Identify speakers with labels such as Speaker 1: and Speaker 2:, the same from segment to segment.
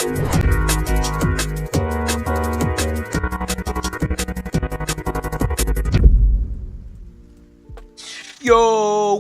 Speaker 1: Yo,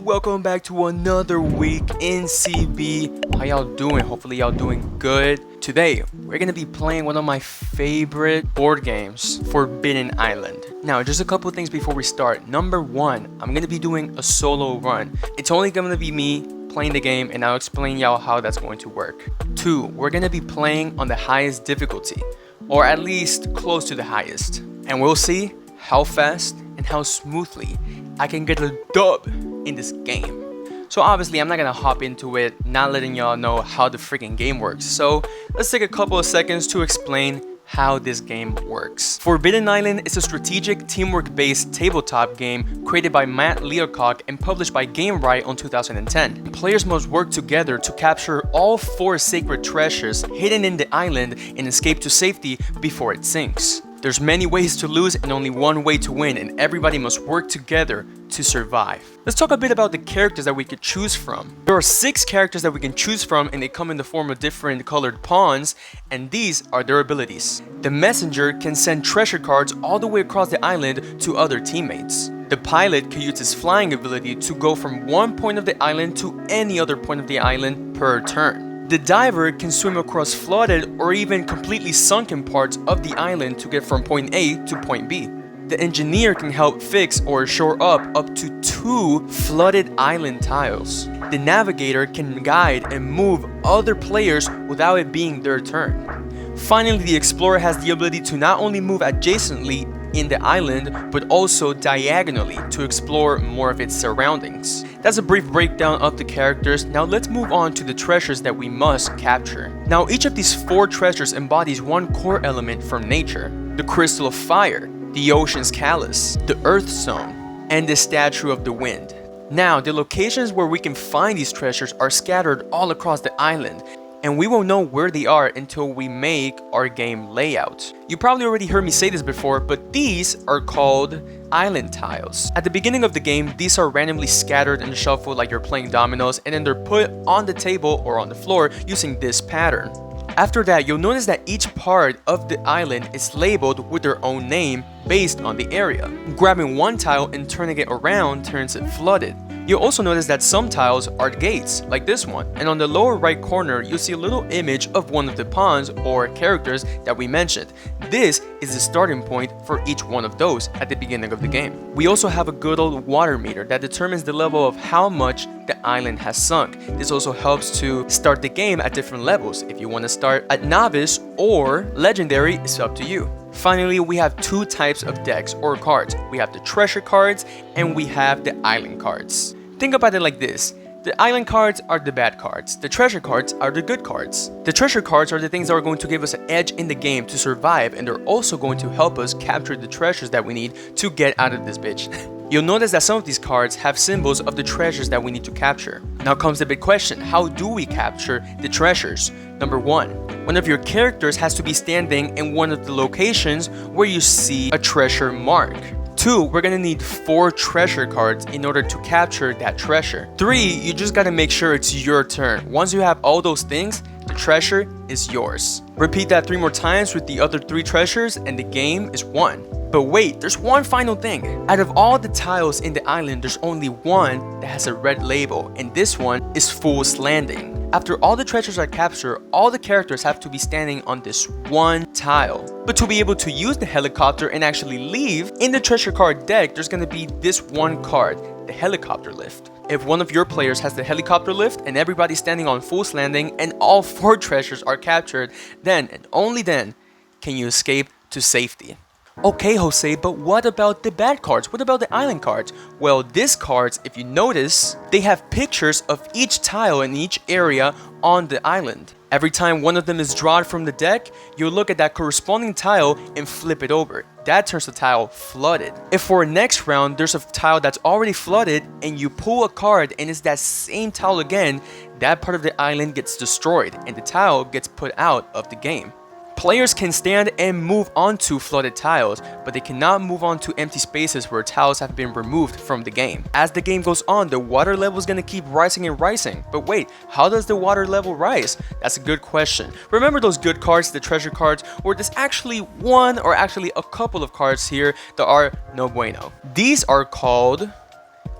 Speaker 1: welcome back to another week in CB. How y'all doing? Hopefully y'all doing good. Today, we're gonna be playing one of my favorite board games, Forbidden Island. Now, just a couple things before we start. Number one, I'm gonna be doing a solo run. It's only gonna be me playing the game, and I'll explain y'all how that's going to work. Two, we're gonna be playing on the highest difficulty, or at least close to the highest. And we'll see how fast and how smoothly I can get a dub in this game. So obviously I'm not gonna hop into it not letting y'all know how the freaking game works. So let's take a couple of seconds to explain how this game works. Forbidden Island is a strategic teamwork-based tabletop game created by Matt Leacock and published by GameRight in 2010. Players must work together to capture all 4 sacred treasures hidden in the island and escape to safety before it sinks. There's many ways to lose and only one way to win, and everybody must work together to survive. Let's talk a bit about the characters that we could choose from. There are 6 characters that we can choose from, and they come in the form of different colored pawns, and these are their abilities. The messenger can send treasure cards all the way across the island to other teammates. The pilot can use his flying ability to go from one point of the island to any other point of the island per turn. The diver can swim across flooded or even completely sunken parts of the island to get from point A to point B. The engineer can help fix or shore up to 2 flooded island tiles. The navigator can guide and move other players without it being their turn. Finally, the explorer has the ability to not only move adjacently in the island, but also diagonally to explore more of its surroundings. That's a brief breakdown of the characters. Now let's move on to the treasures that we must capture. Now each of these 4 treasures embodies one core element from nature: the crystal of fire, the ocean's callus, the earth stone, and the statue of the wind. Now the locations where we can find these treasures are scattered all across the island, and we won't know where they are until we make our game layout. You probably already heard me say this before, but these are called island tiles. At the beginning of the game, these are randomly scattered and shuffled like you're playing dominoes, and then they're put on the table or on the floor using this pattern. After that, you'll notice that each part of the island is labeled with their own name based on the area. Grabbing one tile and turning it around turns it flooded. You'll also notice that some tiles are gates, like this one, and on the lower right corner, you'll see a little image of one of the pawns or characters that we mentioned. This is the starting point for each one of those at the beginning of the game. We also have a good old water meter that determines the level of how much the island has sunk. This also helps to start the game at different levels. If you want to start at novice or legendary, it's up to you. Finally, we have 2 types of decks or cards. We have the treasure cards and we have the island cards. Think about it like this. The island cards are the bad cards. The treasure cards are the good cards. The treasure cards are the things that are going to give us an edge in the game to survive, and they're also going to help us capture the treasures that we need to get out of this bitch. You'll notice that some of these cards have symbols of the treasures that we need to capture. Now comes the big question: how do we capture the treasures? Number 1, of your characters has to be standing in one of the locations where you see a treasure mark. 2, we're gonna need 4 treasure cards in order to capture that treasure. 3, you just gotta make sure it's your turn. Once you have all those things, the treasure is yours. Repeat that 3 more times with the other 3 treasures and the game is won. But wait, there's one final thing. Out of all the tiles in the island, there's only one that has a red label, and this one is Fool's Landing. After all the treasures are captured, all the characters have to be standing on this one tile. But to be able to use the helicopter and actually leave, in the treasure card deck, there's gonna be this one card, the helicopter lift. If one of your players has the helicopter lift and everybody's standing on Fool's Landing and all 4 treasures are captured, then and only then can you escape to safety. Okay, Jose, but what about the bad cards? What about the island cards? Well, these cards, if you notice, they have pictures of each tile in each area on the island. Every time one of them is drawn from the deck, you look at that corresponding tile and flip it over. That turns the tile flooded. If for next round there's a tile that's already flooded and you pull a card and it's that same tile again, that part of the island gets destroyed and the tile gets put out of the game. Players can stand and move onto flooded tiles, but they cannot move onto empty spaces where tiles have been removed from the game. As the game goes on, the water level is going to keep rising and rising. But wait, how does the water level rise? That's a good question. Remember those good cards, the treasure cards, or there's actually one or actually a couple of cards here that are no bueno. These are called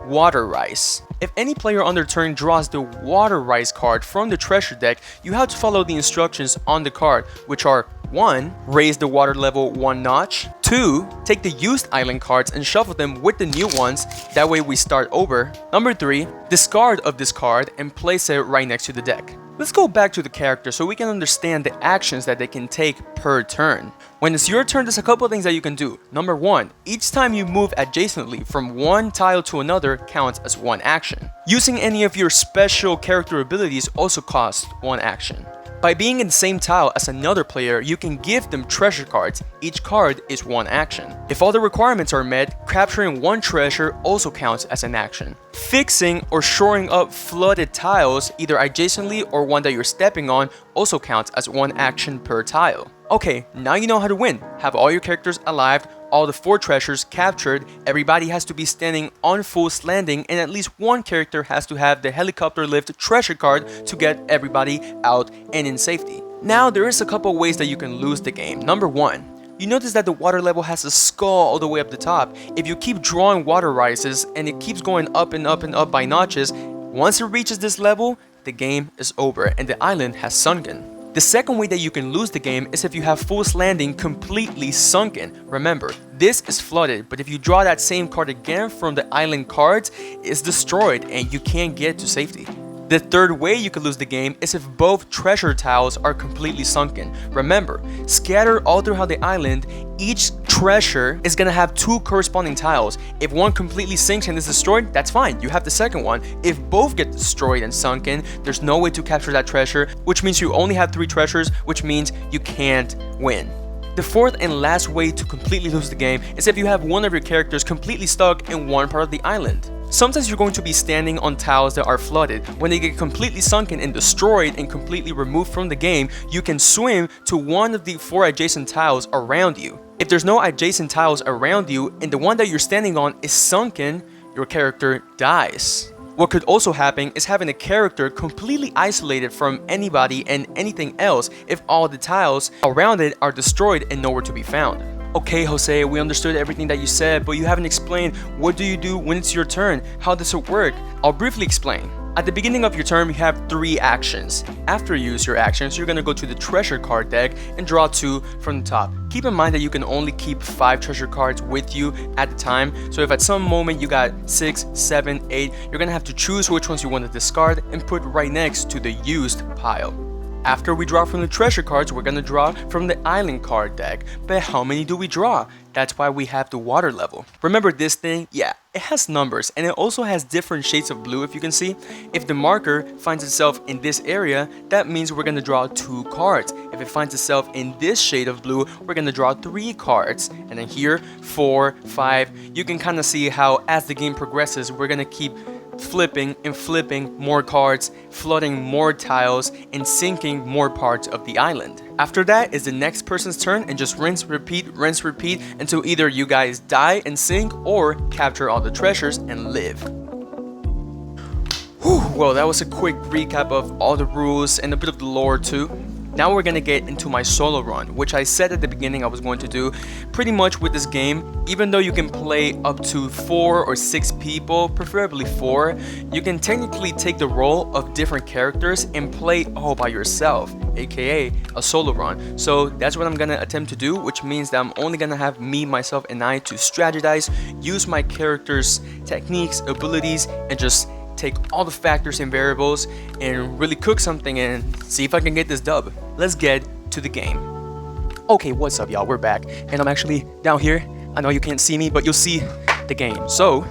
Speaker 1: water rise. If any player on their turn draws the water rise card from the treasure deck, you have to follow the instructions on the card, which are 1. Raise the water level 1 notch. 2. Take the used island cards and shuffle them with the new ones, that way we start over. Number 3. Discard of this card and place it right next to the deck. Let's go back to the character so we can understand the actions that they can take per turn. When it's your turn, there's a couple of things that you can do. Number 1, each time you move adjacently from one tile to another counts as one action. Using any of your special character abilities also costs one action. By being in the same tile as another player, you can give them treasure cards. Each card is one action. If all the requirements are met, capturing one treasure also counts as an action. Fixing or shoring up flooded tiles, either adjacently or one that you're stepping on, also counts as one action per tile. Okay, now you know how to win. Have all your characters alive, all the 4 treasures captured, everybody has to be standing on full landing, and at least one character has to have the helicopter lift treasure card to get everybody out and in safety. Now there is a couple ways that you can lose the game. Number 1, you notice that the water level has a skull all the way up the top. If you keep drawing water rises and it keeps going up and up and up by notches, once it reaches this level, the game is over and the island has sunken. The second way that you can lose the game is if you have full landing completely sunken. Remember, this is flooded, but if you draw that same card again from the island cards, it's destroyed and you can't get to safety. The third way you could lose the game is if both treasure tiles are completely sunken. Remember, scattered all throughout the island, each treasure is gonna have 2 corresponding tiles. If one completely sinks and is destroyed, that's fine, you have the second one. If both get destroyed and sunken, there's no way to capture that treasure, which means you only have 3 treasures, which means you can't win. The fourth and last way to completely lose the game is if you have one of your characters completely stuck in one part of the island. Sometimes you're going to be standing on tiles that are flooded. When they get completely sunken and destroyed and completely removed from the game, you can swim to one of the 4 adjacent tiles around you. If there's no adjacent tiles around you and the one that you're standing on is sunken, your character dies. What could also happen is having a character completely isolated from anybody and anything else if all the tiles around it are destroyed and nowhere to be found. Okay, Jose, we understood everything that you said, but you haven't explained what do you do when it's your turn? How does it work? I'll briefly explain. At the beginning of your turn, you have 3 actions. After you use your actions, you're gonna go to the treasure card deck and draw 2 from the top. Keep in mind that you can only keep 5 treasure cards with you at the time. So if at some moment you got 6, 7, 8, you're gonna have to choose which ones you want to discard and put right next to the used pile. After we draw from the treasure cards, we're gonna draw from the island card deck. But how many do we draw? That's why we have the water level. Remember this thing? Yeah, it has numbers and it also has different shades of blue, if you can see. If the marker finds itself in this area, that means we're gonna draw 2 cards. If it finds itself in this shade of blue, we're gonna draw 3 cards. And then here, 4, 5. You can kind of see how as the game progresses, we're gonna keep flipping and flipping more cards, flooding more tiles, and sinking more parts of the island. After that is the next person's turn and just rinse, repeat until either you guys die and sink or capture all the treasures and live. Whew, well, that was a quick recap of all the rules and a bit of the lore too. Now we're gonna get into my solo run, which I said at the beginning I was going to do. Pretty much with this game, even though you can play up to 4 or 6 people, preferably 4, you can technically take the role of different characters and play all by yourself, aka a solo run. So that's what I'm gonna attempt to do, which means that I'm only gonna have me, myself, and I to strategize, use my characters' techniques, abilities, and just take all the factors and variables and really cook something and see if I can get this dub. Let's get to the game. Okay, what's up y'all? We're back and I'm actually down here. I know you can't see me, but you'll see the game. So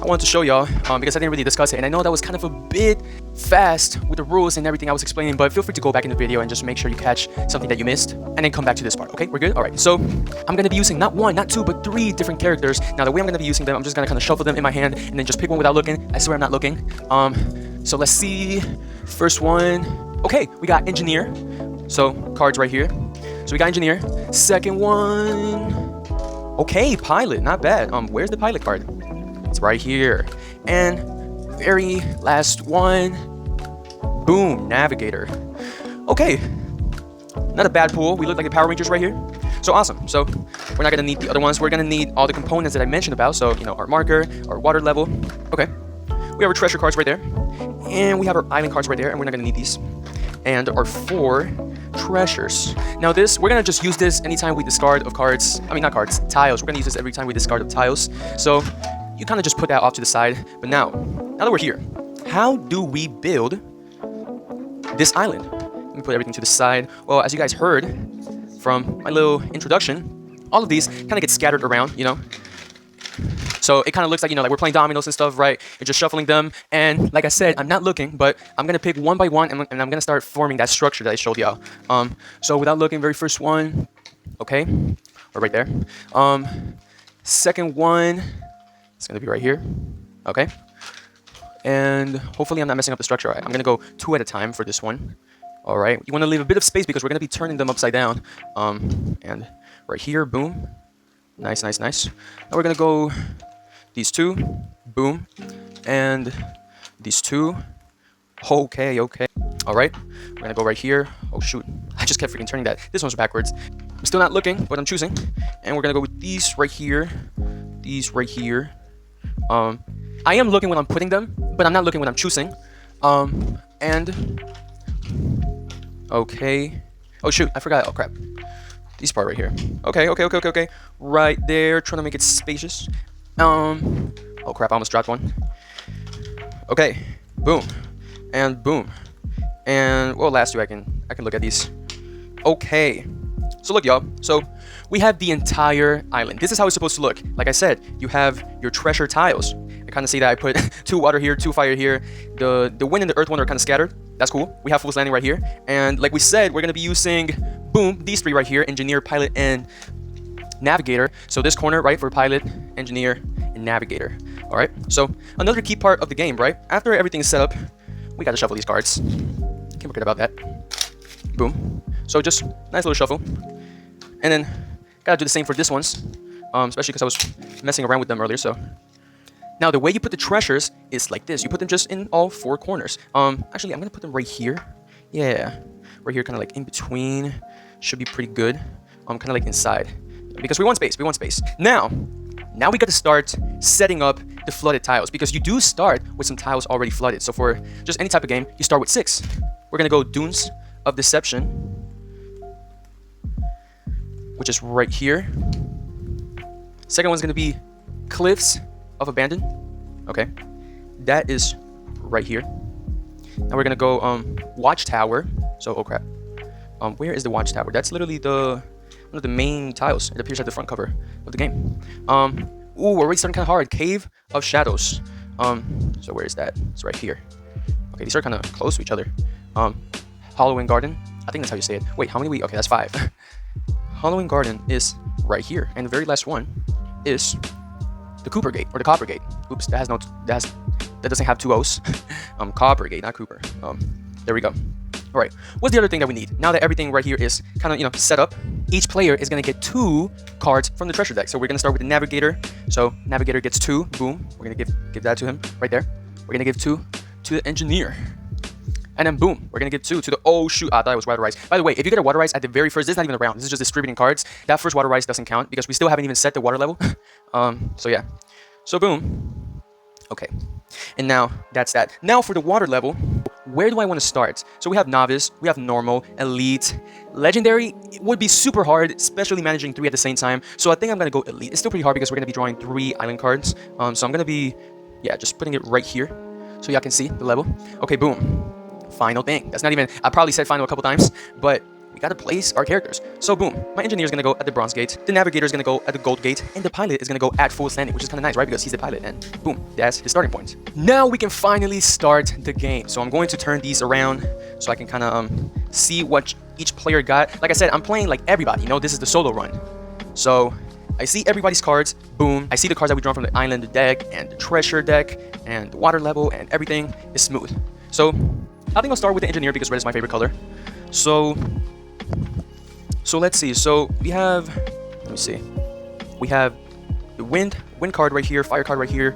Speaker 1: I wanted to show y'all because I didn't really discuss it and I know that was kind of a bit fast with the rules and everything I was explaining, but feel free to go back in the video and just make sure you catch something that you missed and then come back to this part. Okay, we're good? All right, so I'm gonna be using not 1, not 2, but 3 different characters. Now the way I'm gonna be using them, I'm just gonna kind of shuffle them in my hand and then just pick one without looking. I swear I'm not looking. So let's see. First one. Okay, we got engineer. So cards right here. So we got engineer. Second one. Okay, pilot, not bad. Where's the pilot card? It's right here. And very last one. Boom, navigator. Okay, not a bad pool. We look like the Power Rangers right here. So awesome. So we're not gonna need the other ones. We're gonna need all the components that I mentioned about. So, you know, our marker, our water level. Okay, we have our treasure cards right there. And we have our island cards right there, and we're not gonna need these. And our 4 treasures. Now this, we're gonna just use this anytime we discard of cards. I mean, not cards, tiles. We're gonna use this every time we discard of tiles. So you kind of just put that off to the side. But now that we're here, how do we build this island? Let me put everything to the side. Well, as you guys heard from my little introduction, all of these kind of get scattered around, you know. So it kind of looks like, you know, like we're playing dominoes and stuff, right? You're just shuffling them. And like I said, I'm not looking, but I'm going to pick one by one, and I'm going to start forming that structure that I showed y'all. So without looking, very first one, okay, or right there. Second one, it's going to be right here, okay. And hopefully I'm not messing up the structure. Right? I'm going to go 2 at a time for this one. All right, you want to leave a bit of space because we're going to be turning them upside down. And right here, boom. Nice, nice, nice. Now we're going to go these 2, boom, and these 2. Okay, okay. All right, we're going to go right here. Oh, shoot. I just kept freaking turning that. This one's backwards. I'm still not looking, but I'm choosing. And we're going to go with these right here. These right here. I am looking when I'm putting them, but I'm not looking when I'm choosing. And... okay. Oh, shoot. I forgot. Oh, crap. This part right here. Okay, okay, okay, okay, okay. Right there. Trying to make it spacious. Oh, crap. I almost dropped one. Okay. Boom. And boom. And, well, last 2 I can look at these. Okay. So look, y'all. So we have the entire island. This is how it's supposed to look. Like I said, you have your treasure tiles. I kind of see that I put 2 water here, 2 fire here. The wind and the earth one are kind of scattered. That's cool. We have Fool's Landing right here. And like we said, we're going to be using, boom, these 3 right here, engineer, pilot, and navigator. So this corner, right, for pilot, engineer, and navigator. All right. So another key part of the game, right? After everything is set up, we got to shuffle these cards. Can't forget about that. Boom. So just nice little shuffle. And then got to do the same for this ones, especially because I was messing around with them earlier. So now the way you put the treasures is like this. You put them just in all 4 corners. Actually, I'm going to put them right here. Yeah. Right here, kind of like in between. Should be pretty good. Kind of like inside. Because we want space. We want space. Now we got to start setting up the flooded tiles. Because you do start with some tiles already flooded. So for just any type of game, you start with 6. We're going to go Dunes of Deception, which is right here. Second one's going to be Cliffs of Abandon. Okay. That is right here. Now we're going to go Watchtower. So, oh crap. Where is the Watchtower? That's literally one of the main tiles. It appears at the front cover of the game. Ooh, we're already starting kind of hard. Cave of Shadows. So where is that? It's right here. Okay, these are kind of close to each other. Halloween Garden. I think that's how you say it. Wait, how many okay, that's 5. Halloween Garden is right here. And the very last one is the Cooper Gate, or the Copper Gate. Oops, that doesn't have 2 O's. Copper Gate, not Cooper. There we go. All right, what's the other thing that we need? Now that everything right here is kind of, you know, set up, each player is going to get 2 cards from the treasure deck. So we're going to start with the Navigator. So Navigator gets 2. Boom. We're going to give that to him right there. We're going to give 2 to the Engineer. And then boom, we're going to give 2 to the, oh shoot, I thought it was Water Rise. By the way, if you get a Water Rise at the very first, this is not even a round. This is just distributing cards. That first Water Rise doesn't count because we still haven't even set the water level. So yeah. So boom. Okay. And now that's that. Now for the water level, where do I want to start? So we have Novice, we have Normal, Elite, Legendary. It would be super hard, especially managing 3 at the same time. So I think I'm going to go Elite. It's still pretty hard because we're going to be drawing 3 island cards. So I'm going to be, yeah, just putting it right here so y'all can see the level. Okay, boom. Final thing. That's not even, I probably said final a couple times, but we got to place our characters. So boom, my Engineer is going to go at the Bronze Gate, the Navigator is going to go at the Gold Gate, and the Pilot is going to go at Fool's Landing, which is kind of nice, right? Because he's the pilot, and boom, that's his starting point. Now we can finally start the game. So I'm going to turn these around so I can kind of see what each player got. Like I said, I'm playing like everybody, you know, this is the solo run. So I see everybody's cards, boom. I see the cards that we draw from the island deck and the treasure deck and the water level, and everything is smooth. So I think I'll start with the Engineer because red is my favorite color. So So let's see. So we have, let me see. We have the wind card right here, fire card right here,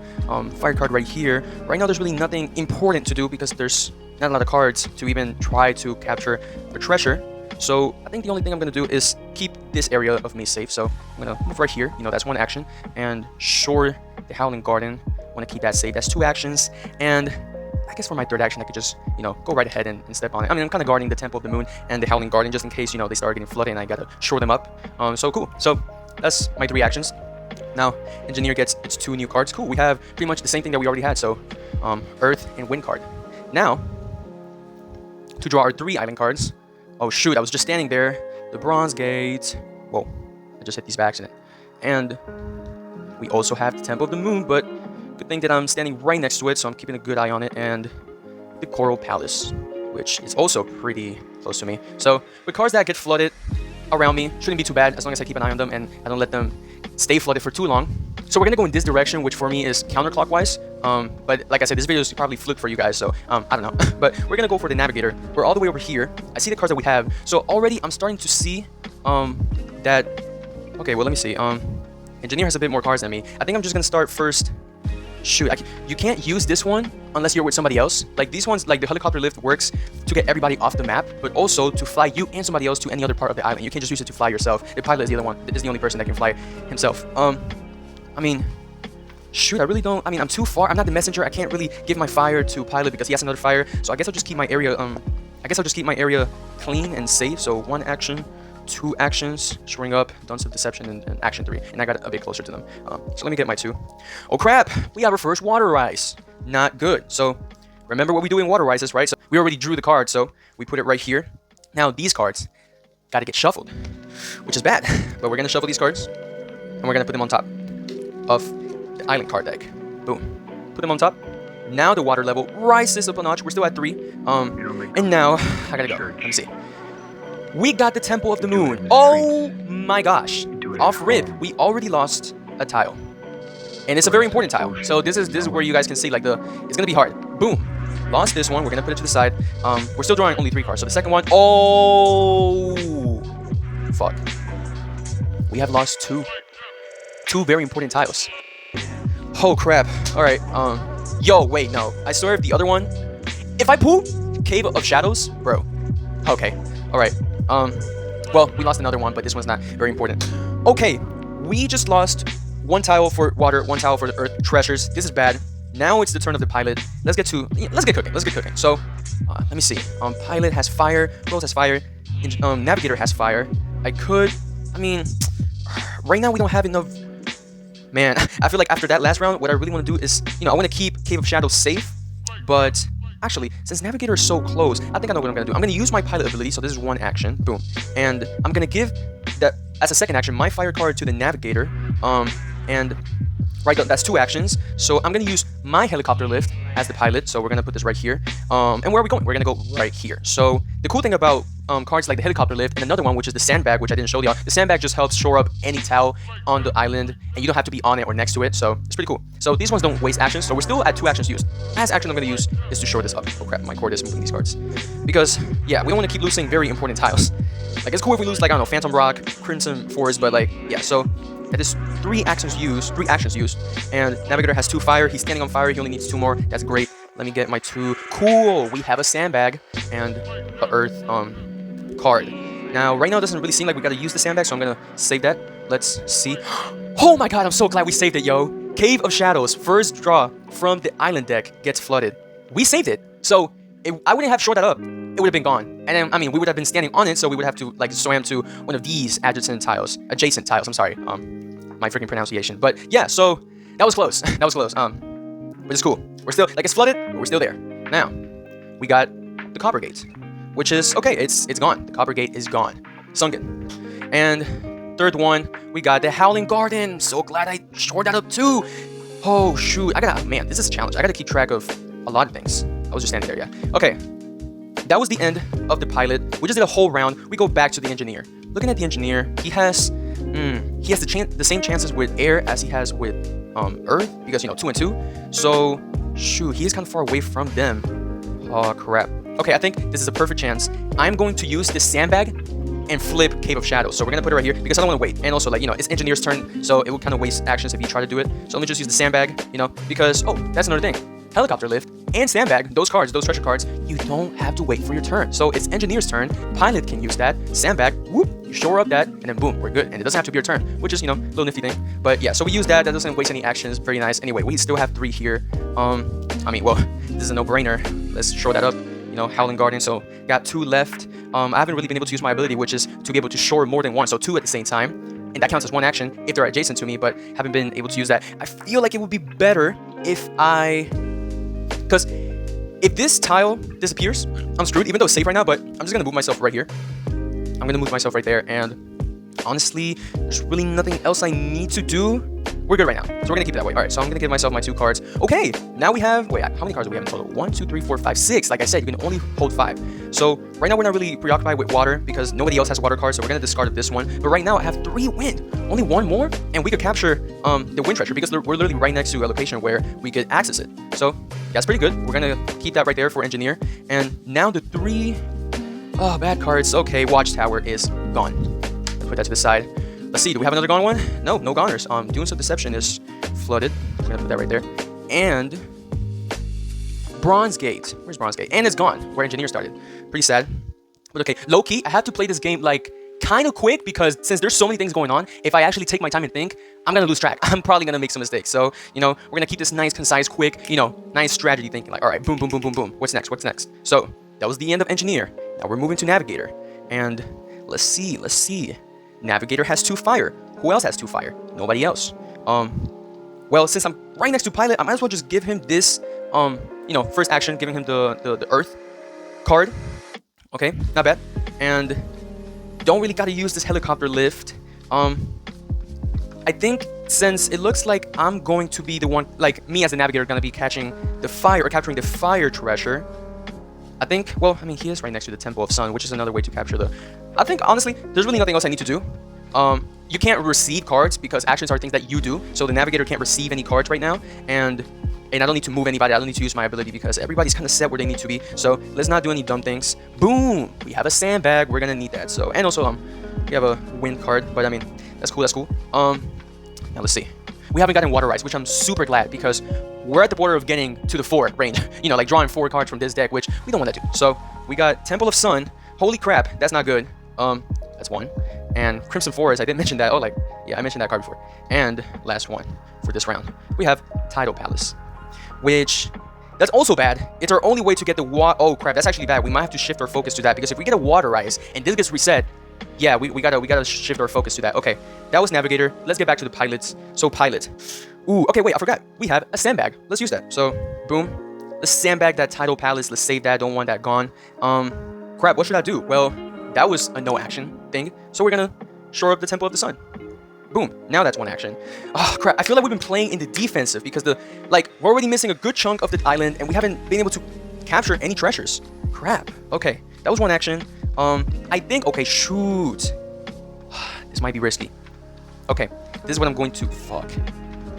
Speaker 1: fire card right here. Right now there's really nothing important to do because there's not a lot of cards to even try to capture a treasure. So I think the only thing I'm gonna do is keep this area of me safe. So I'm gonna move right here, you know, that's one action. And sure, the Howling Garden, wanna keep that safe. That's two actions. And I guess for my third action, I could just, you know, go right ahead and step on it. I mean, I'm kind of guarding the Temple of the Moon and the Howling Garden just in case, you know, they start getting flooded and I gotta shore them up. So cool. So that's my three actions. Now, Engineer gets its two new cards. Cool. We have pretty much the same thing that we already had. So, Earth and Wind card. Now, to draw our three island cards. Oh shoot! I was just standing there. The Bronze Gate. Whoa! I just hit these by accident. And we also have the Temple of the Moon, but good thing that I'm standing right next to it, so I'm keeping a good eye on it. And the Coral Palace, which is also pretty close to me. So with cards that get flooded around me, shouldn't be too bad as long as I keep an eye on them and I don't let them stay flooded for too long. So we're gonna go in this direction, which for me is counterclockwise. But like I said, this video is probably flipped for you guys, so I don't know. But we're gonna go for the navigator. We're all the way over here. I see the cards that we have. So already I'm starting to see that. Okay, well let me see. Engineer has a bit more cards than me. I think I'm just gonna start first. Shoot, you can't use this one unless you're with somebody else. Like these ones, like the helicopter lift works to get everybody off the map, but also to fly you and somebody else to any other part of the island. You can't just use it to fly yourself. The pilot is the other one. Is the only person that can fly himself. I mean, shoot, I really don't. I mean, I'm too far. I'm not the messenger. I can't really give my fire to pilot because he has another fire. So I guess I'll just keep my area. I guess I'll just keep my area clean and safe. So one action. Two actions, shoring up, Dunce of Deception, and action 3. And I got a bit closer to them. So let me get my 2. Oh crap! We have our first Water Rise. Not good. So remember what we do in Water Rises, right? So we already drew the card, so we put it right here. Now these cards got to get shuffled, which is bad. But we're gonna shuffle these cards, and we're gonna put them on top of the island card deck. Boom. Put them on top. Now the water level rises up a notch. We're still at 3. And now I gotta go. Let me see. We got the Temple of the Moon. Oh my gosh. Off rip, we already lost a tile. And it's a very important tile. So this is where you guys can see like it's gonna be hard. Boom. Lost this one. We're gonna put it to the side. We're still drawing only 3 cards. So the second one. Oh fuck. We have lost two very important tiles. Oh crap. Alright. Yo, wait, no. I swear if the other one. If I pull Cave of Shadows, bro. Okay. Alright. Well, we lost another one, but this one's not very important. Okay, we just lost 1 tile for water, 1 tile for the earth treasures. This is bad. Now it's the turn of the pilot. Let's get cooking. So, let me see. Pilot has fire. Rose has fire. Navigator has fire. I mean, right now we don't have enough. Man, I feel like after that last round, what I really want to do is, I want to keep Cave of Shadows safe, but actually, since Navigator is so close, I think I know what I'm going to do. I'm going to use my pilot ability, so this is 1 action. Boom. And I'm going to give that, as a second action, my fire card to the Navigator. And right, that's 2 actions. So I'm going to use my helicopter lift as the pilot. So we're going to put this right here. And where are we going? We're going to go right here. So the cool thing about cards like the helicopter lift and another one, which is the sandbag, which I didn't show y'all. The sandbag just helps shore up any tile on the island, and you don't have to be on it or next to it. So it's pretty cool. So these ones don't waste actions. So we're still at 2 actions used. Last action I'm going to use is to shore this up. Oh crap, my cord is moving these cards. Because, yeah, we don't want to keep losing very important tiles. Like, it's cool if we lose, like, I don't know, Phantom Rock, Crimson Forest, but, like, yeah, so that is 3 actions used, and Navigator has 2 fire. He's standing on fire. He only needs 2 more. That's great. Let me get my 2. Cool. We have a sandbag and a earth card. Now, right now it doesn't really seem like we got to use the sandbag, so I'm gonna save that. Let's see. Oh my god, I'm so glad we saved it, yo. Cave of Shadows, first draw from the island deck gets flooded. We saved it. So I wouldn't have shored that up. It would have been gone. And then, I mean, we would have been standing on it, so we would have to, like, swam to one of these adjacent tiles. I'm sorry. My freaking pronunciation. But yeah, so that was close. But it's cool. We're still, like, it's flooded, but we're still there. Now, we got the Copper Gate, which is, okay, it's gone. The Copper Gate is gone. Sunken. And third one, we got the Howling Garden. So glad I shored that up too. Oh, shoot. Man, this is a challenge. I gotta keep track of a lot of things. I was just standing there, yeah. Okay. That was the end of the pilot. We just did a whole round. We go back to the engineer. Looking at the engineer, he has the same chances with air as he has with earth, because, 2 and 2. So, shoot, he is kind of far away from them. Oh, crap. Okay, I think this is a perfect chance. I'm going to use this sandbag and flip Cave of Shadows. So we're gonna put it right here because I don't want to wait. And also, like, you know, it's Engineer's turn, so it will kind of waste actions if you try to do it. So let me just use the sandbag, you know, because, oh, that's another thing. Helicopter lift and sandbag, those cards, those treasure cards, you don't have to wait for your turn. So it's Engineer's turn, Pilot can use that, sandbag, whoop, you shore up that, and then boom, we're good. And it doesn't have to be your turn, which is, you know, a little nifty thing. But yeah, so we use that, that doesn't waste any actions, very nice. Anyway, we still have 3 here. I mean, well, this is a no-brainer. Let's shore that up, you know, Howling Guardian, so got 2 left. I haven't really been able to use my ability, which is to be able to shore more than 1, so 2 at the same time. And that counts as 1 action if they're adjacent to me, but haven't been able to use that. I feel like it would be better if because if this tile disappears, I'm screwed, even though it's safe right now, but I'm just going to move myself right here. I'm going to move myself right there, and honestly, there's really nothing else I need to do. We're good right now, so we're going to keep it that way. All right, so I'm going to give myself my 2 cards. Okay, now we have, wait, how many cards do we have in total? 1, 2, 3, 4, 5, 6. Like I said, you can only hold 5. So right now we're not really preoccupied with water because nobody else has water cards, so we're going to discard this one. But right now I have 3 wind, only 1 more, and we could capture the wind treasure because we're literally right next to a location where we could access it. So that's pretty good. We're going to keep that right there for Engineer. And now the 3 bad cards. Okay, Watchtower is gone. Put that to the side. Let's see, do we have another gone one? No, no goners. Dunes of Deception is flooded. I'm gonna put that right there. And Bronze Gate. Where's Bronze Gate? And it's gone, where Engineer started. Pretty sad. But okay, low-key, I have to play this game like kind of quick because since there's so many things going on, if I actually take my time and think, I'm gonna lose track. I'm probably gonna make some mistakes. So, you know, we're gonna keep this nice, concise, quick, you know, nice strategy thinking. Like, all right, boom, boom, boom, boom, boom. What's next? What's next? So that was the end of Engineer. Now we're moving to Navigator. And let's see. Navigator has 2 fire. Who else has 2 fire? Nobody else. Well, since I'm right next to Pilot, I might as well just give him this, you know, first action, giving him the Earth card. Okay, not bad. And don't really gotta use this helicopter lift. I think since it looks like I'm going to be the one, like me as a Navigator, gonna be catching the fire or capturing the fire treasure. I think, well, I mean, he is right next to the Temple of Sun, which is another way to capture the... I think, honestly, there's really nothing else I need to do. You can't receive cards because actions are things that you do, so the Navigator can't receive any cards right now, and I don't need to move anybody, I don't need to use my ability because everybody's kind of set where they need to be, so let's not do any dumb things. Boom! We have a sandbag, we're gonna need that, so, and also, we have a wind card, but I mean, that's cool. Now let's see. We haven't gotten Water Rise, which I'm super glad because we're at the border of getting to the 4 range. You know, like drawing 4 cards from this deck, which we don't want to do. So we got Temple of Sun. Holy crap, that's not good. That's 1. And Crimson Forest, I didn't mention that. Oh, like, yeah, I mentioned that card before. And last one for this round, we have Tidal Palace, which that's also bad. It's our only way to get the oh crap, that's actually bad. We might have to shift our focus to that because if we get a Water Rise and this gets reset, yeah, we gotta shift our focus to that. Okay, that was Navigator. Let's get back to the pilots. So Pilot. Ooh, okay, wait, I forgot. We have a sandbag. Let's use that. So, boom. Let's sandbag that Tidal Palace. Let's save that. Don't want that gone. Crap, what should I do? Well, that was a no action thing. So we're gonna shore up the Temple of the Sun. Boom. Now that's 1 action. Oh, crap. I feel like we've been playing in the defensive because we're already missing a good chunk of the island and we haven't been able to capture any treasures. Crap. Okay, that was 1 action. I think, okay, shoot. This might be risky. Okay, this is what I'm going to, fuck.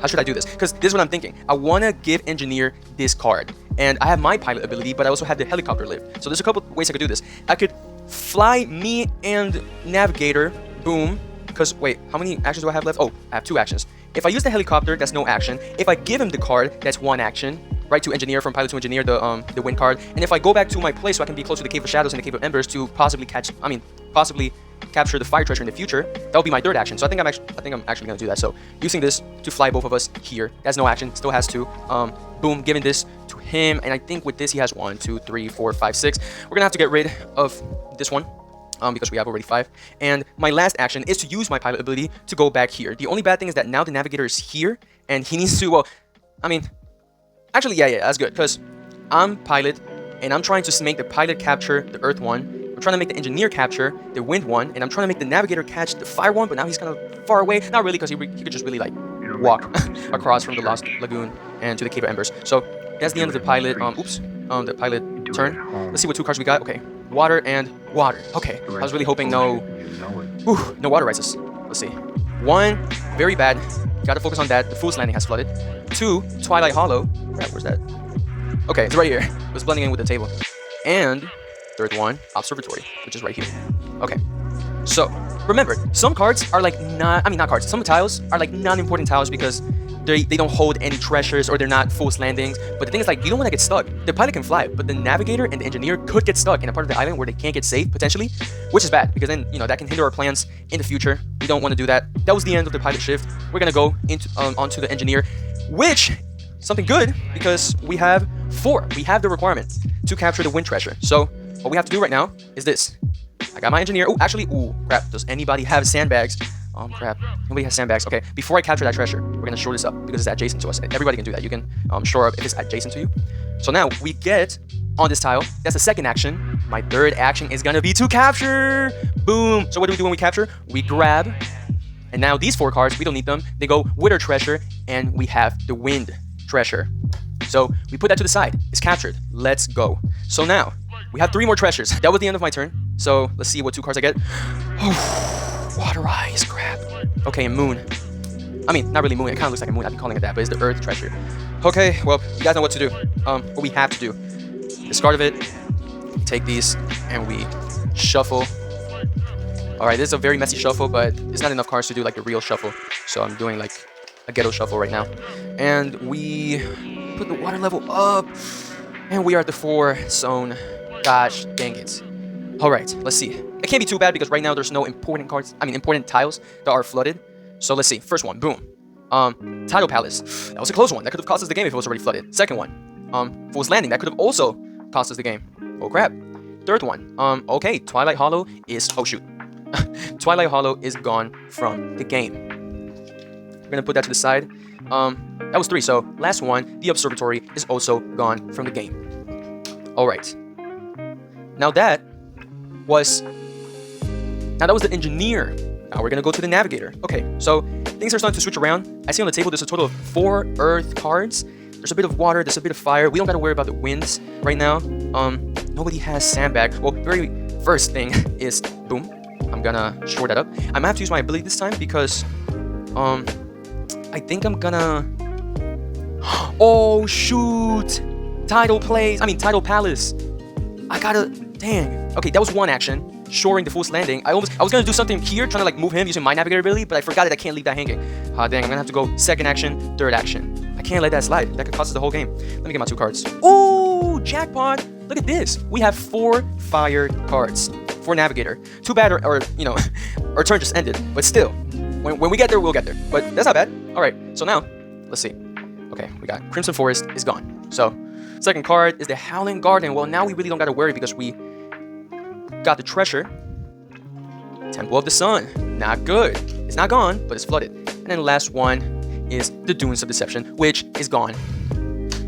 Speaker 1: How should I do this? Because this is what I'm thinking. I want to give Engineer this card. And I have my pilot ability, but I also have the helicopter lift. So there's a couple ways I could do this. I could fly me and Navigator, boom. Because, wait, how many actions do I have left? Oh, I have 2 actions. If I use the helicopter, that's no action. If I give him the card, that's 1 action. Right to Engineer, from Pilot to Engineer, the wind card. And if I go back to my place so I can be close to the Cave of Shadows and the Cave of Embers to possibly capture the fire treasure in the future, that will be my 3rd action. So I think I'm actually gonna do that. So using this to fly both of us here, that's no action, still has 2. Boom, giving this to him, and I think with this he has 1, 2, 3, 4, 5, 6. We're gonna have to get rid of this one. Because we have already 5. And my last action is to use my pilot ability to go back here. The only bad thing is that now the Navigator is here, and he needs to, well, I mean, actually, yeah, that's good, because I'm Pilot, and I'm trying to make the Pilot capture the Earth one. I'm trying to make the Engineer capture the Wind one, and I'm trying to make the Navigator catch the Fire one, but now he's kind of far away. Not really, because he could just really, like, walk across from the Lost Lagoon and to the Cave of Embers. So that's the end of the Pilot, the Pilot turn. Let's see what 2 cards we got. Okay, water and water. Okay, I was really hoping no Water Rises. Let's see. 1, very bad. Gotta focus on that. The Fool's Landing has flooded. 2, Twilight Hollow. Crap, where's that? Okay, it's right here. It was blending in with the table. And 3rd one, Observatory, which is right here. Okay. So remember, some cards are like not cards. Some tiles are like non-important tiles because they don't hold any treasures or they're not forced landings. But the thing is, like, you don't want to get stuck. The pilot can fly, but the navigator and the engineer could get stuck in a part of the island where they can't get safe potentially, which is bad because then that can hinder our plans in the future. We don't want to do that. That was the end of the pilot shift. We're gonna go into onto the engineer, which something good because we have 4. We have the requirement to capture the wind treasure. So what we have to do right now is this. I got my engineer. Oh, actually, crap. Does anybody have sandbags? Crap. Nobody has sandbags. Okay, before I capture that treasure, we're gonna shore this up because it's adjacent to us. Everybody can do that. You can shore up if it's adjacent to you. So now we get on this tile. That's the second action. My third action is gonna be to capture. Boom. So what do we do when we capture? We grab. And now these 4 cards, we don't need them. They go with our treasure, and we have the wind treasure. So we put that to the side. It's captured. Let's go. So now we have 3 more treasures. That was the end of my turn. So let's see what 2 cards I get. Water eyes, crap. Okay, and moon. I mean, not really moon. It kind of looks like a moon. I'd be calling it that, but it's the earth treasure. Okay, well, you guys know what to do. What we have to do. Discard of it. Take these, and we shuffle. Alright, this is a very messy shuffle, but it's not enough cards to do like the real shuffle. So I'm doing like a ghetto shuffle right now. And we put the water level up. And we are at the 4 zone. Gosh, dang it. Alright, let's see. It can't be too bad because right now there's no important tiles that are flooded. So let's see. First one, boom. Tidal Palace. That was a close one. That could have cost us the game if it was already flooded. Second one, Fool's Landing. That could have also cost us the game. Oh crap. Third one, okay, Twilight Hollow is, oh shoot. Twilight Hollow is gone from the game. We're gonna put that to the side. That was 3, so last one, the Observatory, is also gone from the game. Alright. Now that was the engineer. Now we're gonna go to the navigator. Okay, so things are starting to switch around. I see on the table there's a total of 4 earth cards. There's a bit of water, there's a bit of fire. We don't gotta worry about the winds right now. Nobody has sandbag. Well, very first thing is boom. I'm gonna shore that up. I'm gonna have to use my ability this time because I think I'm gonna oh shoot! Tidal Palace. I gotta dang. Okay, that was one action. Shoring the Fool's Landing. I was gonna do something here, trying to like move him using my navigator ability, but I forgot that I can't leave that hanging. Dang, I'm gonna have to go second action, third action. I can't let that slide. That could cost us the whole game. Let me get my 2 cards. Ooh, jackpot! Look at this. We have 4 fire cards for navigator. Too bad, or our turn just ended. But still, when we get there, we'll get there. But that's not bad. All right. So now, let's see. Okay, we got Crimson Forest is gone. So second card is the Howling Garden. Well, now we really don't gotta worry because we got the treasure. Temple of the Sun. Not good. It's not gone, but it's flooded. And then the last one is the Dunes of Deception, which is gone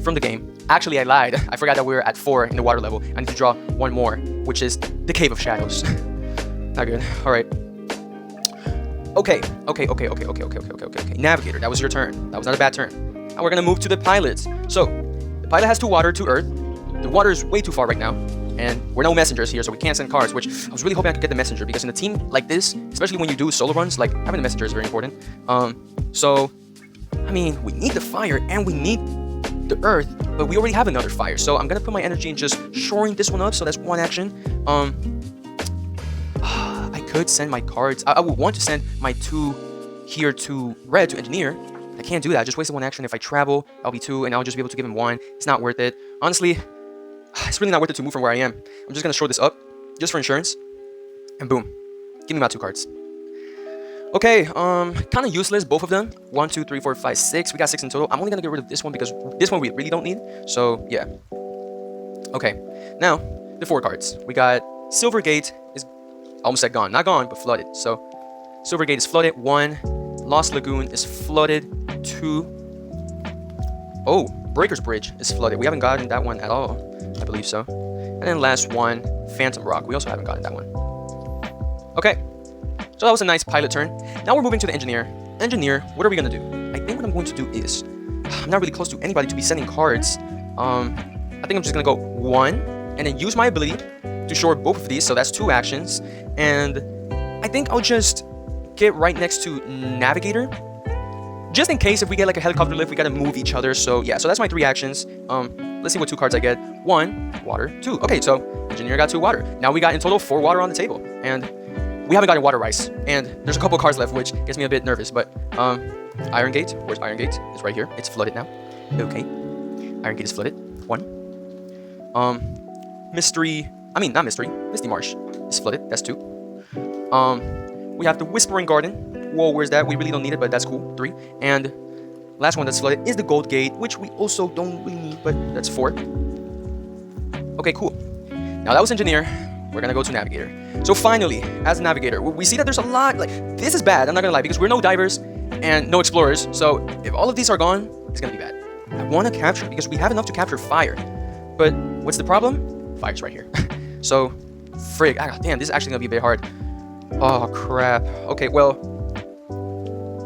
Speaker 1: from the game. Actually, I lied. I forgot that we were at 4 in the water level. I need to draw 1 more, which is the Cave of Shadows. Not good. All right. Okay. Navigator, that was your turn. That was not a bad turn. Now we're gonna move to the pilot. So the pilot has 2 water, 2 earth. The water is way too far right now. And we're no messengers here, so we can't send cards, which I was really hoping I could get the messenger, because in a team like this, especially when you do solo runs, like, having the messenger is very important. So, I mean, we need the fire, and we need the earth, but we already have another fire, so I'm gonna put my energy in just shoring this one up, so that's 1 action. I could send my cards. I would want to send my 2 here to red, to engineer. I can't do that. I just wasted 1 action. If I travel, I'll be 2, and I'll just be able to give him 1. It's not worth it. Honestly, it's really not worth it to move from where I am. I'm just gonna shore this up, just for insurance. And boom. Give me my 2 cards. Okay, kind of useless, both of them. 1, 2, 3, 4, 5, 6. We got 6 in total. I'm only gonna get rid of this one because this one we really don't need. So, yeah. Okay, now, the 4 cards. We got Silvergate is almost said gone. Not gone, but flooded. So, Silvergate is flooded. 1. Lost Lagoon is flooded. 2. Oh, Breaker's Bridge is flooded. We haven't gotten that one at all. I believe so. And then last one, Phantom Rock. We also haven't gotten that one. Okay. So that was a nice pilot turn. Now we're moving to the engineer. Engineer, what are we gonna do? I think what I'm going to do is, I'm not really close to anybody to be sending cards. I think I'm just gonna go 1 and then use my ability to shore both of these. So that's 2 actions. And I think I'll just get right next to Navigator. Just in case if we get like a helicopter lift, we gotta move each other. So yeah, so that's my 3 actions. Let's see what 2 cards I get. 1, water, 2. Okay, so engineer got 2 water. Now we got in total 4 water on the table. And we haven't gotten water rice, and there's a couple of cards left, which gets me a bit nervous. But Iron Gate, where's Iron Gate? It's right here. It's flooded now. Okay, Iron Gate is flooded. 1. Misty Marsh is flooded. That's 2. We have the Whispering Garden. Whoa, where's that? We really don't need it, but that's cool. 3. And last one that's flooded is the Gold Gate, which we also don't really need, but that's 4. Okay, cool. Now that was Engineer. We're gonna go to Navigator. So finally, as a Navigator, we see that there's a lot, like, this is bad, I'm not gonna lie, because we're no divers and no explorers. So if all of these are gone, it's gonna be bad. I wanna capture, because we have enough to capture fire. But what's the problem? Fire's right here. So, frig, damn, this is actually gonna be a bit hard. Oh, crap. Okay, well,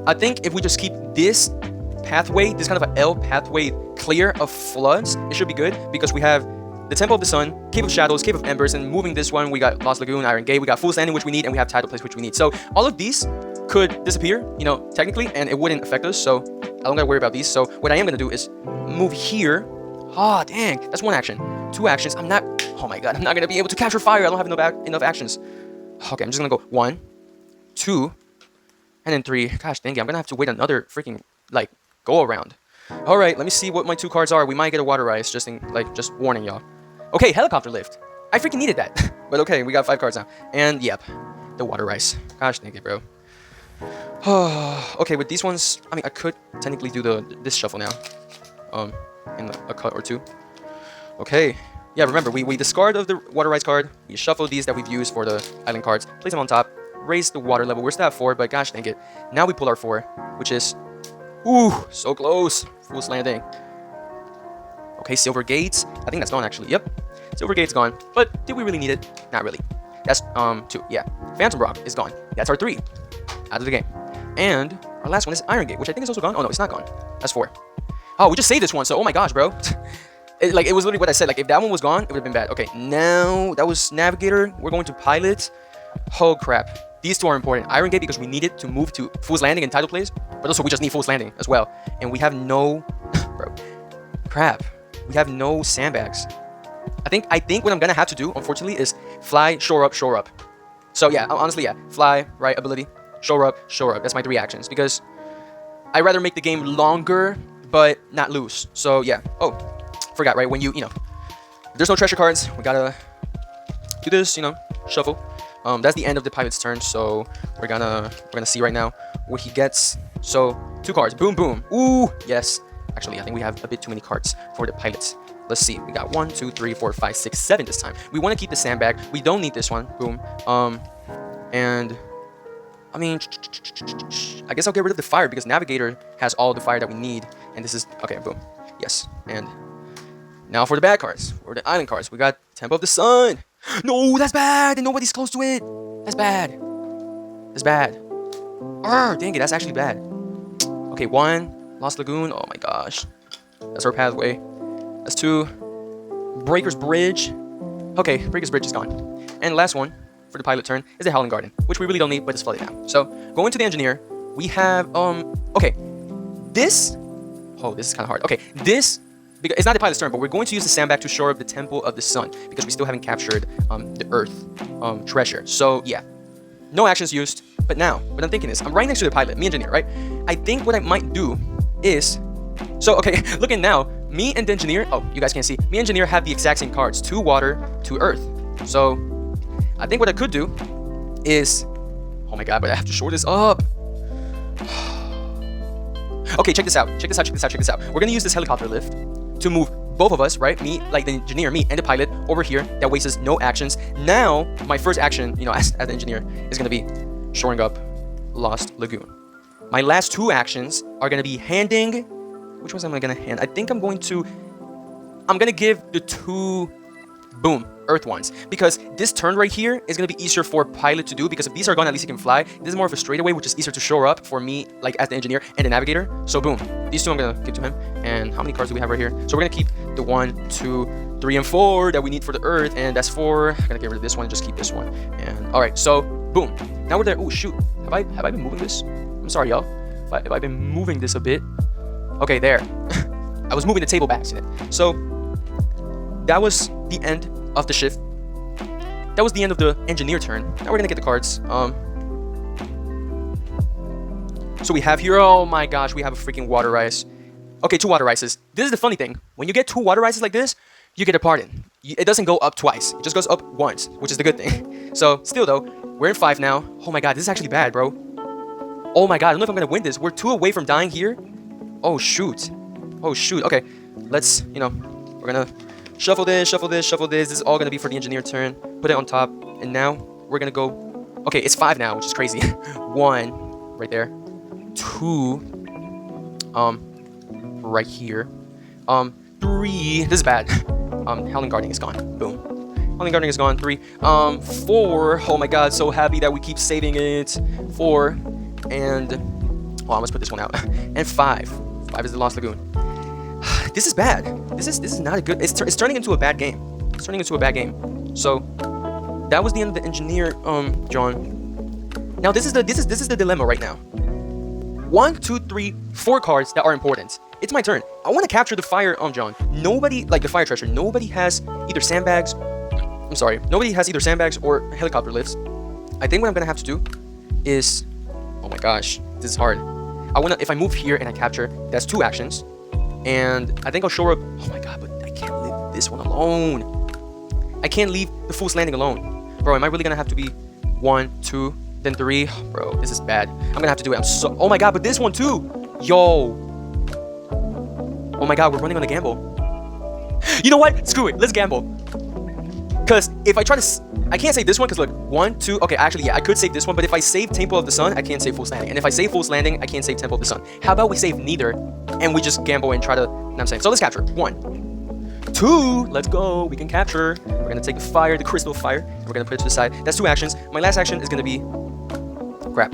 Speaker 1: I think if we just keep this pathway, this kind of an L pathway clear of floods, it should be good, because we have the Temple of the Sun, Cave of Shadows, Cave of Embers, and moving this one, we got Lost Lagoon, Iron Gate, we got Fool's Landing, which we need, and we have Tidal Place, which we need. So all of these could disappear, you know, technically, and it wouldn't affect us, so I don't gotta worry about these. So what I am gonna do is move here. Ah, dang, that's 1 action. 2 actions. I'm not, oh my god, I'm not gonna be able to capture fire. I don't have enough actions. Okay, I'm just gonna go 1, 2, and then 3. Gosh dang it, I'm gonna have to wait another freaking, like, go around. All right, let me see what my 2 cards are. We might get a water ice, just warning y'all. Okay, helicopter lift. I freaking needed that. But okay, we got 5 cards now. And yep, the water ice. Gosh dang it, bro. Okay, with these ones, I mean, I could technically do this shuffle now. In a cut or 2. Okay. Yeah, remember, we discard of the water rights card. We shuffle these that we've used for the island cards. Place them on top. Raise the water level. We're still at 4, but gosh dang it. Now we pull our 4, which is... Ooh, so close. Fool's Landing. Okay, Silver Gates. I think that's gone, actually. Yep. Silver Gate's gone. But did we really need it? Not really. That's 2. Yeah. Phantom Rock is gone. That's our 3. Out of the game. And our last one is Iron Gate, which I think is also gone. Oh, no, it's not gone. That's 4. Oh, we just saved this one, so oh my gosh, bro. It was literally what I said. Like, if that one was gone, it would have been bad. Okay, now that was Navigator. We're going to Pilot. Oh, crap. These 2 are important. Iron Gate, because we need it to move to Fool's Landing and Tidal Place. But also, we just need Fool's Landing as well. And we have no... bro. Crap. We have no sandbags. I think what I'm going to have to do, unfortunately, is fly, shore up, shore up. So, yeah, honestly, yeah. Fly, right, ability. Shore up, shore up. That's my 3 actions. Because I'd rather make the game longer, but not lose. So, yeah. Oh, forgot, right? When you know, there's no treasure cards. We gotta do this, you know, shuffle. That's the end of the pilot's turn. So we're gonna see right now what he gets. So 2 cards. Boom, boom. Ooh, yes. Actually, I think we have a bit too many cards for the pilots. Let's see. We got 1, 2, 3, 4, 5, 6, 7 this time. We want to keep the sandbag. We don't need this one. Boom. And I mean, I guess I'll get rid of the fire because Navigator has all the fire that we need. And this is okay. Boom. Yes. And now for the bad cards, or the island cards, we got Temple of the Sun. No, that's bad. And nobody's close to it. That's bad. That's bad. Dang it. That's actually bad. Okay, 1. Lost Lagoon. Oh my gosh. That's our pathway. That's 2. Breaker's Bridge. Okay, Breaker's Bridge is gone. And last one for the pilot turn is the Howling Garden, which we really don't need, but it's flooded now. So going to the engineer, we have okay. This is kind of hard. Okay, this, because it's not the pilot's turn, but we're going to use the sandbag to shore up the Temple of the Sun because we still haven't captured the Earth treasure. So yeah, no actions used. But now what I'm thinking is I'm right next to the pilot, me engineer, right? I think what I might do is, so okay, looking now, me and the engineer, oh, you guys can't see, me and engineer have the exact same cards, 2 water, 2 earth. So I think what I could do is, oh my god, but I have to shore this up. Okay, check this out. We're gonna use this helicopter lift to move both of us, right? Me, like the engineer, me and the pilot over here. That wastes no actions. Now, my first action, you know, as the engineer, is gonna be shoring up Lost Lagoon. My last 2 actions are gonna be handing. Which ones am I gonna hand? I think I'm gonna give the 2 boom earth ones because this turn right here is gonna be easier for pilot to do because if these are gone, at least he can fly. This is more of a straightaway, which is easier to shore up for me, like as the engineer and the navigator. So boom, these 2 I'm gonna give to him. And how many cards do we have right here? So we're gonna keep the 1, 2, 3, and 4 that we need for the earth, and that's 4. I'm gonna get rid of this one and just keep this one. And all right, so boom. Now we're there. Oh shoot, have I been moving this? I'm sorry, y'all. Have I been moving this a bit? Okay, there. I was moving the table by accident. So that was the end of the shift. that was the end of the engineer turn. Now we're gonna get the cards. So we have here, oh my gosh, we have a freaking water rice. Okay, 2 water rices. This is the funny thing. When you get 2 water rices like this, you get a pardon. It doesn't go up twice. It just goes up once, which is the good thing. So still though, we're in 5 now. Oh my god, this is actually bad, bro. Oh my god, I don't know if I'm gonna win this. We're 2 away from dying here. Oh shoot. Oh shoot. Okay, let's, you know, we're gonna shuffle this, shuffle this, shuffle this. This is all gonna be for the engineer turn. Put it on top, and now we're gonna go. Okay, it's 5 now, which is crazy. 1 right there. 2 right here. 3, this is bad. Howling Guarding is gone. Boom. Howling Guarding is gone. 3. 4. Oh my god, so happy that we keep saving it. 4. And oh, I must put this one out. And 5. 5 is the Lost Lagoon. This is bad. This is not a good. It's turning into a bad game. It's turning into a bad game. So that was the end of the engineer, John. Now this is the dilemma right now. 1, 2, 3, 4 cards that are important. It's my turn. I want to capture the fire, John. Nobody, like the fire treasure, nobody has either sandbags. I'm sorry. Nobody has either sandbags or helicopter lifts. I think what I'm gonna have to do is, oh my gosh, this is hard. If I move here and I capture, that's 2 actions. And I think I'll show up. Oh my god, but I can't leave this one alone. I can't leave the Fool's Landing alone. Bro, am I really gonna have to be 1, 2, then 3? Bro, this is bad. I'm gonna have to do it. Oh my god, but this one too. Yo. Oh my god, we're running on a gamble. You know what? Screw it. Let's gamble. Because if I try to... I can't save this one because look, 1, 2... Okay, actually, yeah, I could save this one. But if I save Temple of the Sun, I can't save Fool's Landing. And if I save Fool's Landing, I can't save Temple of the Sun. How about we save neither and we just gamble and try to... You know what I'm saying? So let's capture. 1, 2. Let's go. We can capture. We're going to take the fire, the crystal fire. And we're going to put it to the side. That's 2 actions. My last action is going to be... Crap.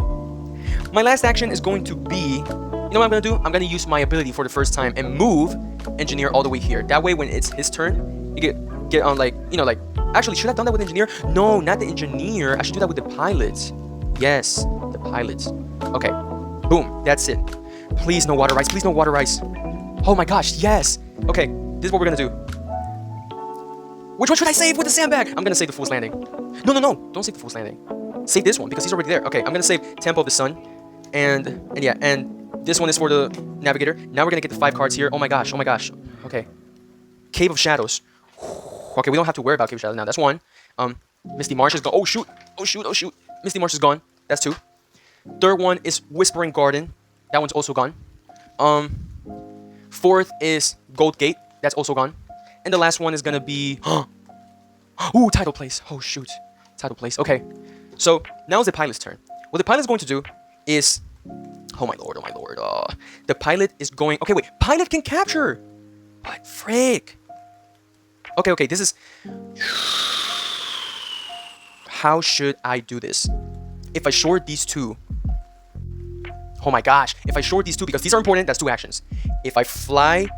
Speaker 1: My last action is going to be... You know what I'm going to do? I'm going to use my ability for the first time and move Engineer all the way here. That way, when it's his turn, you get on like, you know, like... Actually, should I have done that with Engineer? No, not the Engineer. I should do that with the Pilot. Yes, the Pilot. Okay. Boom. That's it. Please no water rice. Please no water rice. Oh my gosh, yes. Okay, this is what we're going to do. Which one should I save with the sandbag? I'm going to save the Fool's Landing. No. Don't save the Fool's Landing. Save this one because he's already there. Okay, I'm going to save Temple of the Sun. And yeah, and this one is for the Navigator. Now we're going to get the 5 cards here. Oh my gosh. Okay. Cave of Shadows. Okay, we don't have to worry about Cave of Shadows now. That's 1. Misty Marsh is gone. Oh shoot. Misty Marsh is gone. That's 2. Third one is Whispering Garden. That one's also gone. 4th is Gold Gate. That's also gone. And the last one is going to be... Ooh, Tidal Place. Oh shoot. Tidal Place. Okay. So now it's the Pilot's turn. What the Pilot's going to do is... Oh my lord. The Pilot is going... Okay, wait. Pilot can capture. What? Frick. Okay. This is... How should I do this? If I short these 2... Oh my gosh. If I short these 2, because these are important, that's 2 actions. If I fly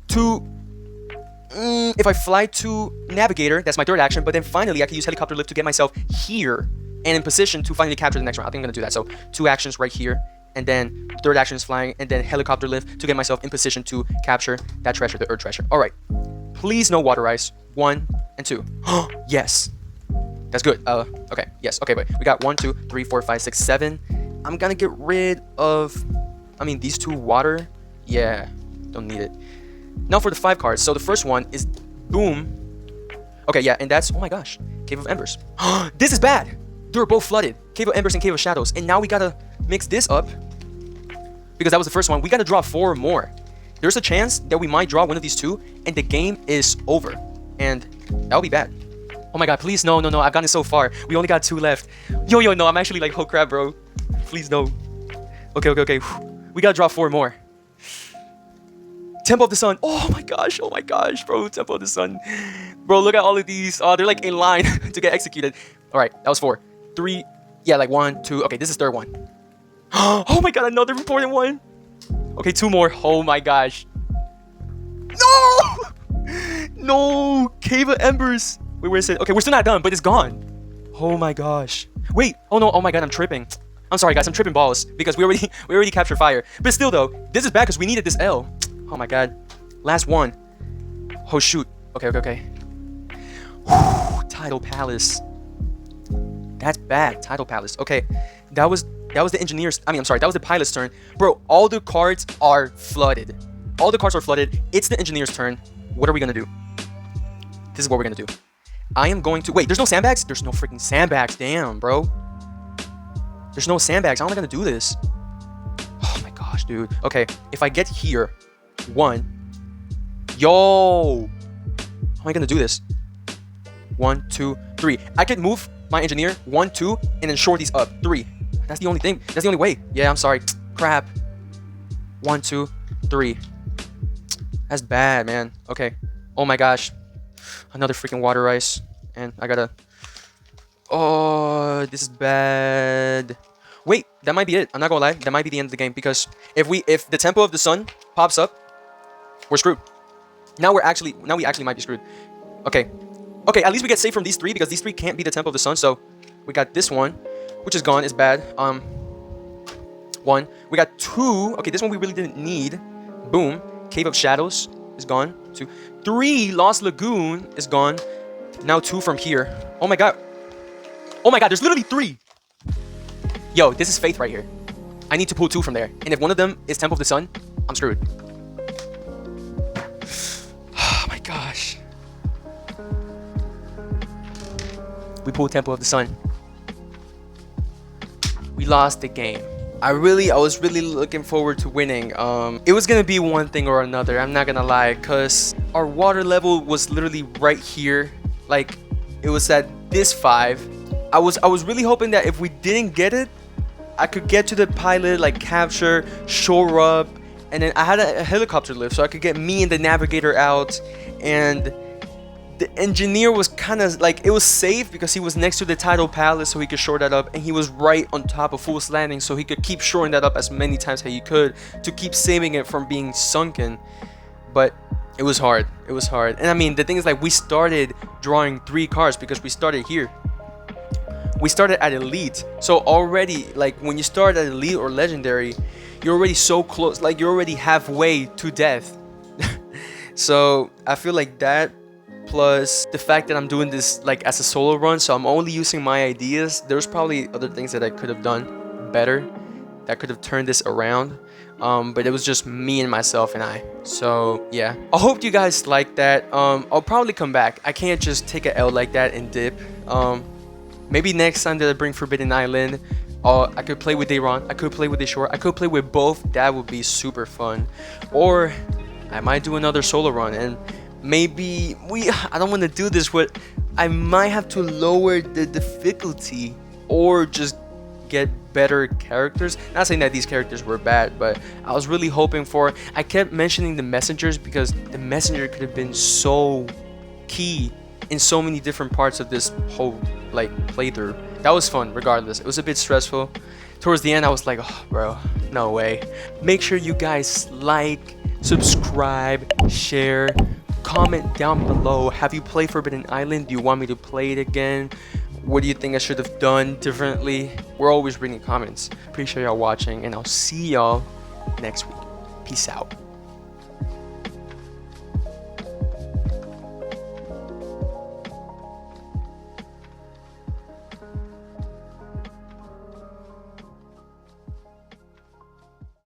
Speaker 1: to... if I fly to Navigator, that's my 3rd action. But then finally, I can use Helicopter Lift to get myself here and in position to finally capture the next round. I think I'm going to do that. So 2 actions right here. And then 3rd action is flying. And then Helicopter Lift to get myself in position to capture that treasure, the Earth treasure. All right. Please no water ice. 1 and 2. Yes. That's good. Okay. Yes. Okay, wait. We got 1, 2, 3, 4, 5, 6, 7. I'm going to get rid of... these 2 water. Yeah. Don't need it. Now for the 5 cards. So the first one is Boom. Okay, yeah. And that's... Oh my gosh. Cave of Embers. This is bad. They're both flooded. Cave of Embers and Cave of Shadows. And now we got to mix this up. Because that was the first one. We got to draw 4 more. There's a chance that we might draw one of these 2. And the game is over. And that would be bad. Oh my god. Please, no. I've gotten so far. We only got 2 left. Yo, no. I'm actually like, oh crap, bro. Please, no. Okay. We got to draw 4 more. Temple of the Sun. Oh my gosh, bro. Temple of the Sun. Bro, look at all of these. They're like in line to get executed. All right, that was 4. 3. Yeah, like 1, 2. Okay, this is 3rd one. Oh my god, another important one. Okay, 2 more. Oh my gosh. No! Cave of Embers. Wait, where is it? Okay, we're still not done, but it's gone. Oh my gosh. Wait. Oh no. Oh my god, I'm tripping. I'm sorry, guys. I'm tripping balls because we already captured fire. But still, though, this is bad because we needed this L. Oh my god. Last one. Oh shoot. Okay. Tidal Palace. That's bad. Tidal Palace. Okay, that was the engineer's. I mean, I'm sorry. That was the pilot's turn, bro. All the cards are flooded. All the cards are flooded. It's the engineer's turn. What are we gonna do? This is what we're gonna do. I am going to wait. There's no sandbags. There's no freaking sandbags. Damn, bro. There's no sandbags. How am I gonna do this? Oh my gosh, dude. Okay, if I get here, 1. Yo, how am I gonna do this? 1, 2, 3. I could move my engineer 1, 2, and then shore these up 3. That's the only thing. That's the only way. Yeah, I'm sorry. Crap. 1, 2, 3. That's bad, man. Okay. Oh my gosh. Another freaking water ice, and I gotta. Oh, this is bad. Wait, that might be it. I'm not gonna lie. That might be the end of the game because if the tempo of the sun pops up, we're screwed. Now we actually might be screwed. Okay. Okay, at least we get safe from these 3 because these 3 can't be the tempo of the sun. So we got this one, which is gone. It's bad. 1. We got 2. Okay, this one we really didn't need. Boom. Cave of Shadows is gone. 2. 3. Lost Lagoon is gone. Now 2 from here. Oh my god. Oh my god, there's literally 3. Yo, this is faith right here. I need to pull 2 from there. And if one of them is Temple of the Sun, I'm screwed. Oh my gosh. We pulled Temple of the Sun. We lost the game. I was really looking forward to winning. It was gonna be one thing or another, I'm not gonna lie, cause our water level was literally right here. Like, it was at this 5. I was really hoping that if we didn't get it, I could get to the pilot, like capture, shore up, and then I had a helicopter lift, so I could get me and the navigator out. And the engineer was kind of like, it was safe because he was next to the Tidal Palace, so he could shore that up, and he was right on top of Fool's Landing, so he could keep shoring that up as many times as he could to keep saving it from being sunken. But it was hard. It was hard. And I mean, the thing is, like, we started drawing 3 cards because we started here. We started at Elite, so already, like, when you start at Elite or Legendary, you're already so close, like, you're already halfway to death. So I feel like that, plus the fact that I'm doing this like as a solo run, so I'm only using my ideas. There's probably other things that I could have done better that could have turned this around, but it was just me and myself and I. So yeah, I hope you guys like that. I'll probably come back. I can't just take a L like that and dip. Maybe next time that I bring Forbidden Island, I could play with Dayron, I could play with Shore, I could play with both. That would be super fun. Or I might do another solo run, and maybe I don't want to do this, but I might have to lower the difficulty or just get better characters. Not saying that these characters were bad, but I was really hoping for. I kept mentioning the messengers because the messenger could have been so key in so many different parts of this whole like playthrough. That was fun regardless. It was a bit stressful. Towards the end I was like, oh bro, no way. Make sure you guys like, subscribe, share, comment down below. Have you played Forbidden Island? Do you want me to play it again? What do you think I should have done differently? We're always reading comments. Appreciate y'all watching, and I'll see y'all next week. Peace out.